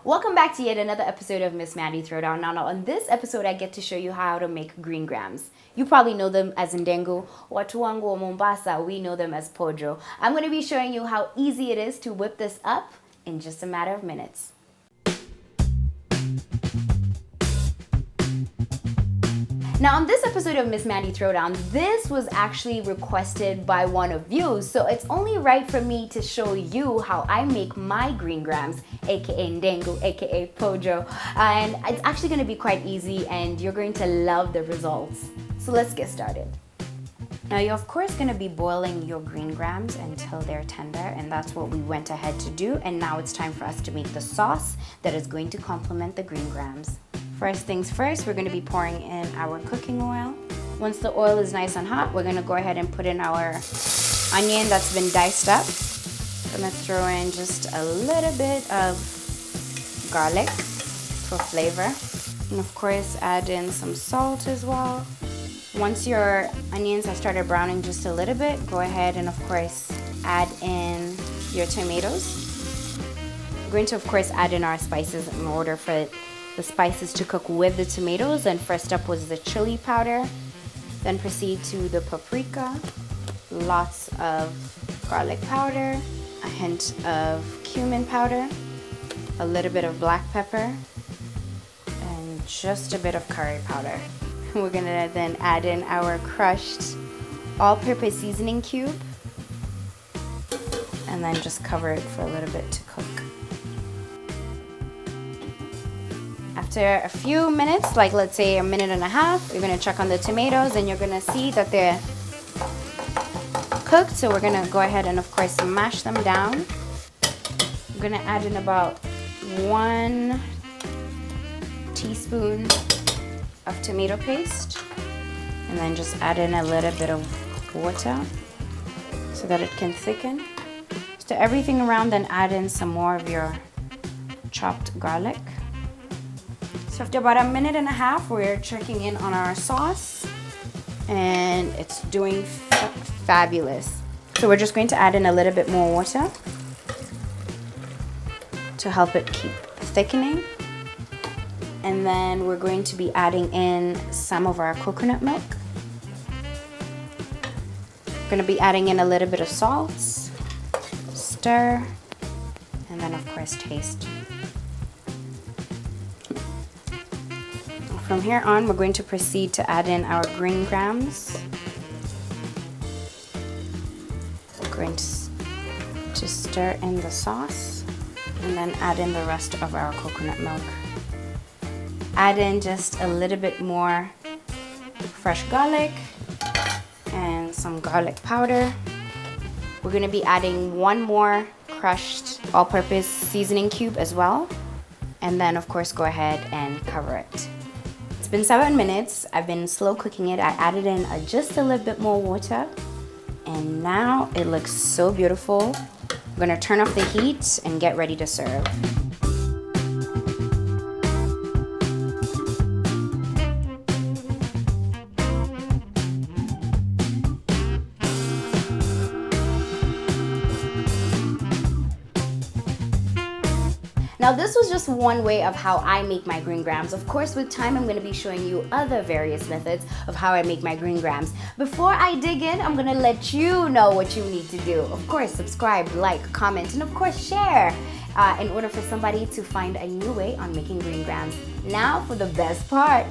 Welcome back to yet another episode of Miss Mandi Throwdown. Now, on this episode, I get to show you how to make green grams. You probably know them as Ndengu. Watu wangu wa Mombasa, we know them as Pojo. I'm going to be showing you how easy it is to whip this up in just a matter of minutes. Now, on this episode of Miss Mandi Throwdown, this was actually requested by one of you, so it's only right for me to show you how I make my green grams, aka Ndengu, aka Pojo, and it's actually going to be quite easy and you're going to love the results. So let's get started. Now, you're of course going to be boiling your green grams until they're tender, and that's what we went ahead to do, and now it's time for us to make the sauce that is going to complement the green grams. First things first, we're going to be pouring in our cooking oil. Once the oil is nice and hot, we're going to go ahead and put in our onion that's been diced up. I'm going to throw in just a little bit of garlic for flavor. And of course, add in some salt as well. Once your onions have started browning just a little bit, go ahead and of course add in your tomatoes. We're going to of course add in our spices in order for the spices to cook with the tomatoes. And first up was the chili powder, then proceed to the paprika, lots of garlic powder, a hint of cumin powder, a little bit of black pepper, and just a bit of curry powder. We're gonna then add in our crushed all-purpose seasoning cube and then just cover it for a little bit to cook. After a few minutes, like let's say a minute and a half, you're gonna check on the tomatoes and you're gonna see that they're cooked. So we're gonna go ahead and of course mash them down. I'm gonna add in about 1 teaspoon of tomato paste and then just add in a little bit of water so that it can thicken. Stir everything around, then add in some more of your chopped garlic. So after about a minute and a half, we're checking in on our sauce and it's doing fabulous. So we're just going to add in a little bit more water to help it keep thickening. And then we're going to be adding in some of our coconut milk. We're going to be adding in a little bit of salt, stir, and then of course taste. From here on, we're going to proceed to add in our green grams. We're going to stir in the sauce and then add in the rest of our coconut milk. Add in just a little bit more fresh garlic and some garlic powder. We're going to be adding 1 more crushed all-purpose seasoning cube as well. And then of course go ahead and cover it. It's been 7 minutes. I've been slow cooking it. I added in just a little bit more water. And now it looks so beautiful. I'm going to turn off the heat and get ready to serve. Now, this was just one way of how I make my green grams. Of course, with time, I'm going to be showing you other various methods of how I make my green grams. Before I dig in, I'm going to let you know what you need to do. Of course, subscribe, like, comment, and of course, share in order for somebody to find a new way on making green grams. Now, for the best part.